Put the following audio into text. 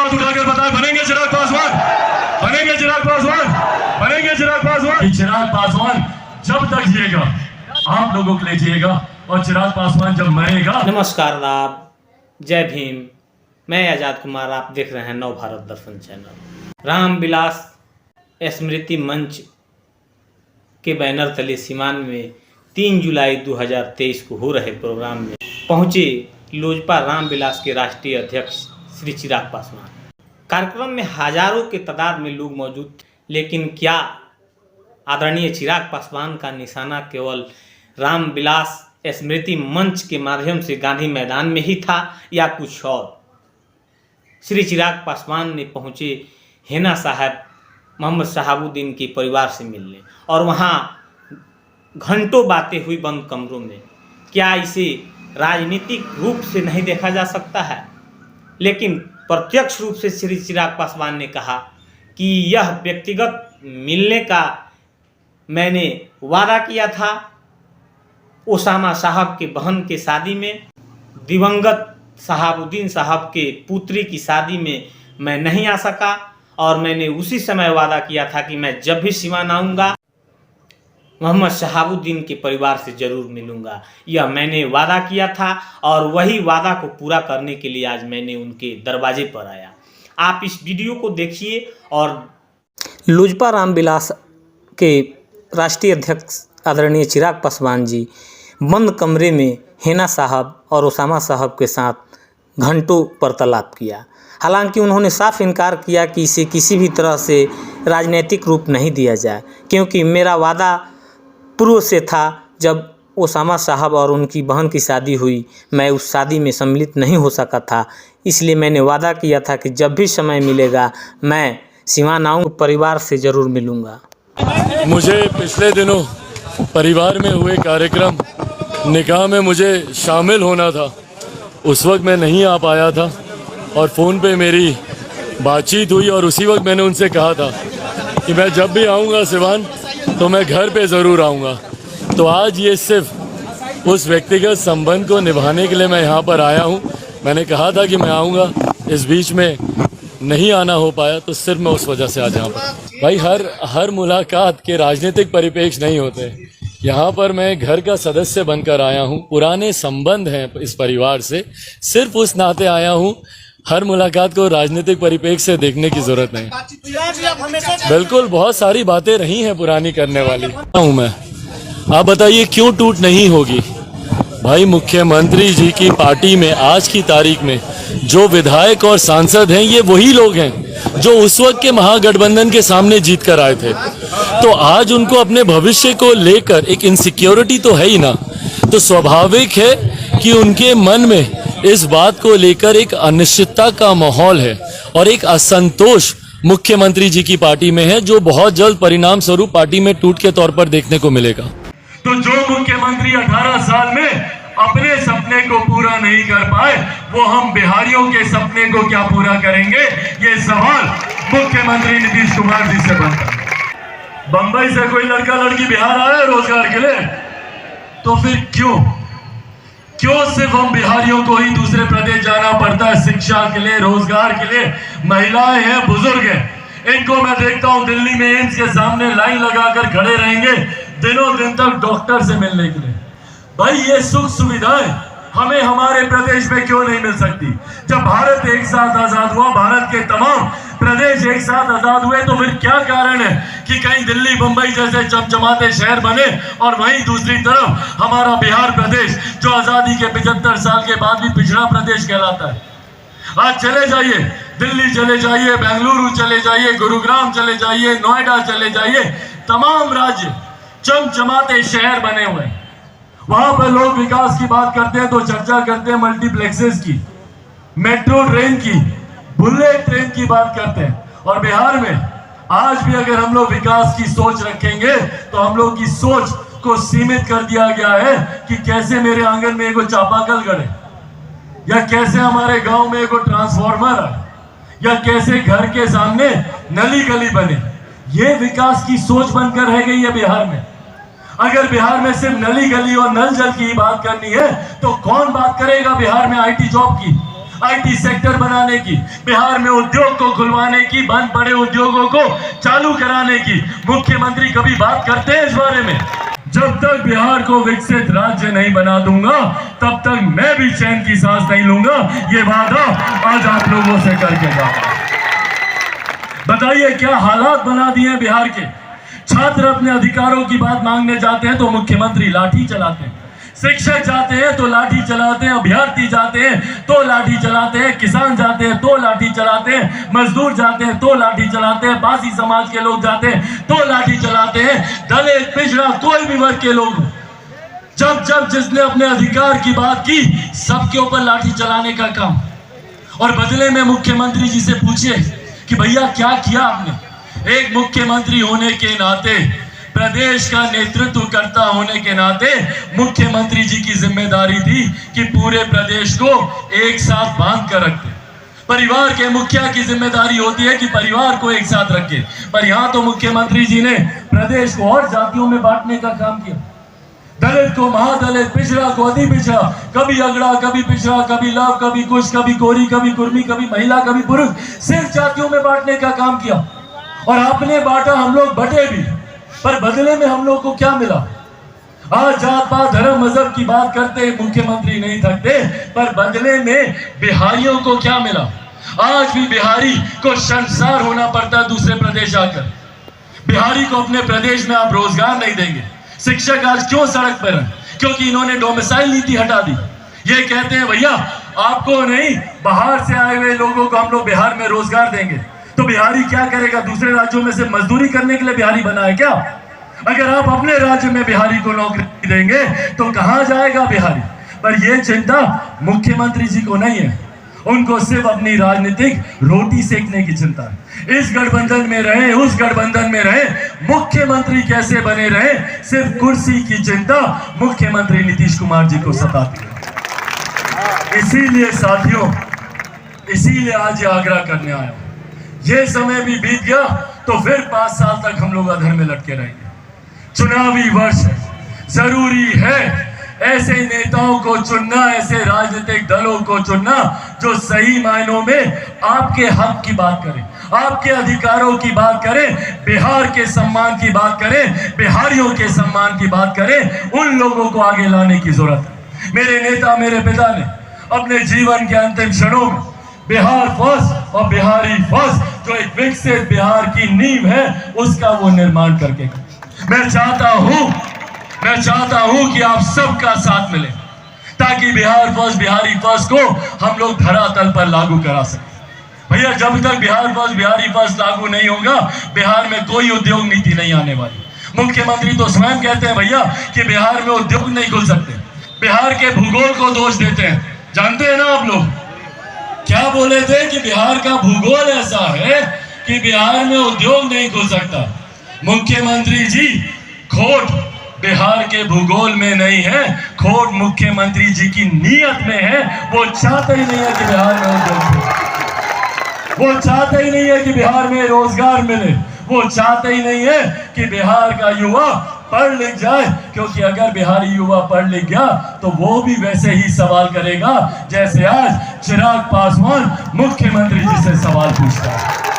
हाथ उठाकर बताएं, बनेंगे चिराग पासवान, बनेंगे चिराग पासवान, बनेंगे चिराग पासवान। चिराग पासवान जब तक जिएगा आप लोगों के लिए जिएगा, और चिराग पासवान जब मरेगा। नमस्कार आदाब, जय भीम। मैं आज़ाद कुमार, आप देख रहे हैं नव भारत दर्शन चैनल। रामविलास स्मृति मंच के बैनर तले सीवान में 3 जुलाई 2023 को हो रहे प्रोग्राम में पहुंचे लोजपा रामविलास के राष्ट्रीय अध्यक्ष श्री चिराग पासवान। कार्यक्रम में हजारों के तादाद में लोग मौजूद थे, लेकिन क्या आदरणीय चिराग पासवान का निशाना केवल रामविलास स्मृति मंच के माध्यम से गांधी मैदान में ही था या कुछ और? श्री चिराग पासवान ने पहुंचे हेना साहब मोहम्मद शहाबुद्दीन के परिवार से मिलने, और वहां घंटों बातें हुई बंद कमरों में। क्या इसे राजनीतिक रूप से नहीं देखा जा सकता है? लेकिन प्रत्यक्ष रूप से श्री चिराग पासवान ने कहा कि यह व्यक्तिगत मिलने का मैंने वादा किया था। ओसामा साहब के बहन के शादी में, दिवंगत शहाबुद्दीन साहब के पुत्री की शादी में मैं नहीं आ सका, और मैंने उसी समय वादा किया था कि मैं जब भी सीवान आऊँगा मोहम्मद शहाबुद्दीन के परिवार से जरूर मिलूँगा। यह मैंने वादा किया था, और वही वादा को पूरा करने के लिए आज मैंने उनके दरवाजे पर आया। आप इस वीडियो को देखिए। और लोजपा रामविलास के राष्ट्रीय अध्यक्ष आदरणीय चिराग पासवान जी बंद कमरे में हेना साहब और ओसामा साहब के साथ घंटों वार्तालाप किया। हालांकि उन्होंने साफ इनकार किया कि इसे किसी भी तरह से राजनीतिक रूप नहीं दिया जाए, क्योंकि मेरा वादा पूर्व से था। जब ओसामा साहब और उनकी बहन की शादी हुई, मैं उस शादी में सम्मिलित नहीं हो सका था, इसलिए मैंने वादा किया था कि जब भी समय मिलेगा मैं सीवान आऊँगा, परिवार से ज़रूर मिलूँगा। मुझे पिछले दिनों परिवार में हुए कार्यक्रम निकाह में मुझे शामिल होना था, उस वक्त मैं नहीं आ पाया था, और फ़ोन पे मेरी बातचीत हुई, और उसी वक्त मैंने उनसे कहा था कि मैं जब भी आऊँगा सिवान तो मैं घर पे ज़रूर आऊँगा। तो आज ये सिर्फ उस व्यक्तिगत संबंध को निभाने के लिए मैं यहाँ पर आया हूँ। मैंने कहा था कि मैं आऊँगा, इस बीच में नहीं आना हो पाया, तो सिर्फ मैं उस वजह से आज यहाँ पर। भाई हर मुलाकात के राजनीतिक परिप्रेक्ष्य नहीं होते। यहाँ पर मैं घर का सदस्य बनकर आया हूँ, पुराने संबंध हैं इस परिवार से, सिर्फ उस नाते आया हूँ। हर मुलाकात को राजनीतिक परिप्रेक्ष्य से देखने की जरूरत नहीं। बिल्कुल बहुत सारी बातें रही हैं पुरानी करने वाली हूँ मैं। आप बताइए क्यों टूट नहीं होगी? भाई मुख्यमंत्री जी की पार्टी में आज की तारीख में जो विधायक और सांसद हैं, ये वही लोग हैं जो उस वक्त के महागठबंधन के सामने जीत कर आए थे। तो आज उनको अपने भविष्य को लेकर एक इनसिक्योरिटी तो है ही ना। तो स्वाभाविक है कि उनके मन में इस बात को लेकर एक अनिश्चितता का माहौल है, और एक असंतोष मुख्यमंत्री जी की पार्टी में है, जो बहुत जल्द परिणाम स्वरूप पार्टी में टूट के तौर पर देखने को मिलेगा। तो जो मुख्यमंत्री 18 साल में अपने सपने को पूरा नहीं कर पाए, वो हम बिहारियों के सपने को क्या पूरा करेंगे? ये सवाल मुख्यमंत्री नीतीश कुमार जी से बनता है। बंबई से कोई लड़का लड़की बिहार आया रोजगार के लिए, तो फिर क्यों सिर्फ हम बिहारियों को ही दूसरे प्रदेश जाना पड़ता है शिक्षा के लिए, रोजगार के लिए? महिलाएं हैं, बुजुर्ग हैं, इनको मैं देखता हूं दिल्ली में एम्स के सामने लाइन लगाकर खड़े रहेंगे दिनों दिन तक डॉक्टर से मिलने के लिए। भाई ये सुख सुविधाएं हमें हमारे प्रदेश में क्यों नहीं मिल सकती? जब भारत एक साथ आजाद हुआ, भारत के तमाम प्रदेश एक साथ आजाद हुए, तो फिर क्या कारण है कि कहीं दिल्ली बंबई जैसे चमचमाते शहर बने, और वहीं दूसरी तरफ हमारा बिहार प्रदेश जो आजादी के 75 साल के बाद भी पिछड़ा प्रदेश कहलाता है। आज चले जाइए, दिल्ली चले जाइए, बेंगलुरु चले जाइए, गुरुग्राम चले जाइए, नोएडा चले जाइए, तमाम राज्य चमचमाते शहर बने हुए हैं। वहां पर लोग विकास की बात करते हैं तो चर्चा करते हैं मल्टीप्लेक्सेस की, मेट्रो ट्रेन की, बुलेट ट्रेन की बात करते हैं। और बिहार में आज भी अगर हम लोग विकास की सोच रखेंगे तो हम लोग की सोच को सीमित कर दिया गया है कि कैसे मेरे आंगन में एगो चापाकल गड़े, या कैसे हमारे गांव में एगो ट्रांसफार्मर आए, या कैसे घर के सामने नली गली बने। ये विकास की सोच बनकर रह गई है बिहार में। अगर बिहार में सिर्फ नली गली और नल जल की बात करनी है तो कौन बात करेगा बिहार में आईटी जॉब की? आईटी सेक्टर बनाने की, बिहार में उद्योग को खुलवाने की, बंद पड़े उद्योगों को चालू कराने की मुख्यमंत्री कभी बात करते हैं इस बारे में? जब तक बिहार को विकसित राज्य नहीं बना दूंगा तब तक मैं भी चैन की सांस नहीं लूंगा। ये वादा आज आप लोगों से करके जाता। बताइए क्या हालात बना दिए हैं बिहार के। छात्र अपने अधिकारों की बात मांगने जाते हैं तो मुख्यमंत्री लाठी चलाते हैं, शिक्षक जाते हैं तो लाठी चलाते हैं, अभ्यर्थी जाते हैं तो लाठी चलाते हैं, किसान जाते हैं तो लाठी चलाते हैं, मजदूर जाते हैं तो लाठी चलाते हैं, बासी समाज के लोग जाते हैं तो लाठी चलाते हैं, दलित पिछड़ा कोई भी वर्ग के लोग जब जब जिसने अपने अधिकार की बात की सबके ऊपर लाठी चलाने का काम। और बदले में मुख्यमंत्री जी से पूछिए कि भैया क्या किया आपने। एक मुख्यमंत्री होने के नाते, प्रदेश का नेतृत्व करता होने के नाते मुख्यमंत्री जी की जिम्मेदारी थी कि पूरे प्रदेश को एक साथ बांध कर रखते। परिवार के मुखिया की जिम्मेदारी होती है कि परिवार को एक साथ रखे, पर यहाँ तो मुख्यमंत्री जी ने प्रदेश को और जातियों में बांटने का काम किया। दलित को महादलित, पिछड़ा को अति पिछड़ा, कभी अगड़ा, कभी पिछड़ा, कभी लव, कभी कुछ, कभी कोरी, कभी कुर्मी, कभी महिला, कभी पुरुष, सिर्फ जातियों में बांटने का काम किया। और आपने बांटा, हम लोग बटे भी, पर बदले में हम लोग को क्या मिला? आज जात पात धर्म मजहब की बात करते मुख्यमंत्री नहीं थकते, पर बदले में बिहारियों को क्या मिला? आज भी बिहारी को शर्मसार होना पड़ता है दूसरे प्रदेश आकर। बिहारी को अपने प्रदेश में आप रोजगार नहीं देंगे। शिक्षक आज क्यों सड़क पर हैं? क्योंकि इन्होंने डोमिसाइल नीति हटा दी। ये कहते हैं भैया आपको नहीं, बाहर से आए हुए लोगों को हम लोग बिहार में रोजगार देंगे। तो बिहारी क्या करेगा? दूसरे राज्यों में से मजदूरी करने के लिए बिहारी बना है क्या? अगर आप अपने राज्य में बिहारी को नौकरी देंगे तो कहां जाएगा बिहारी? पर यह चिंता मुख्यमंत्री जी को नहीं है, उनको सिर्फ अपनी राजनीतिक रोटी सेकने की चिंता है। इस गठबंधन में रहे, उस गठबंधन में रहे, मुख्यमंत्री कैसे बने रहे, सिर्फ कुर्सी की चिंता मुख्यमंत्री नीतीश कुमार जी को सताती है। इसीलिए साथियों, इसीलिए आज ये आग्रह करने आया। ये समय भी बीत गया तो फिर 5 साल तक हम लोग अधर में लटके रहेंगे। चुनावी वर्ष है, जरूरी है ऐसे नेताओं को चुनना, ऐसे राजनीतिक दलों को चुनना जो सही मायनों में आपके हक की बात करें, आपके अधिकारों की बात करें, बिहार के सम्मान की बात करें, बिहारियों के सम्मान की बात करें। उन लोगों को आगे लाने की जरूरत है। मेरे नेता, मेरे पिता ने अपने जीवन के अंतिम क्षणों में बिहार फर्स्ट और बिहारी फर्स्ट, जो एक विकसित बिहार की नींव है, उसका वो निर्माण करके मैं चाहता हूं कि आप सबका साथ मिले ताकि बिहार फर्स्ट, बिहारी फर्स्ट को हम लोग धरातल पर लागू करा सकें। भैया जब तक बिहार फर्स्ट, बिहारी फर्स्ट लागू नहीं होगा, बिहार में कोई उद्योग नीति नहीं आने वाली। मुख्यमंत्री तो स्वयं कहते हैं भैया कि बिहार में उद्योग नहीं खुल सकते, बिहार के भूगोल को दोष देते हैं। जानते हैं ना आप लोग क्या बोले थे कि बिहार का भूगोल ऐसा है कि बिहार में उद्योग नहीं खुल सकता। मुख्यमंत्री जी, खोट बिहार के भूगोल में नहीं है, खोट मुख्यमंत्री जी की नीयत में है। वो चाहते ही नहीं है कि बिहार में उद्योग हो, वो चाहते ही नहीं है कि बिहार में रोजगार मिले, वो चाहते ही नहीं है कि बिहार का युवा पढ़ लिख जाए, क्योंकि अगर बिहारी युवा पढ़ लिख गया तो वो भी वैसे ही सवाल करेगा जैसे आज चिराग पासवान मुख्यमंत्री जी से सवाल पूछता है।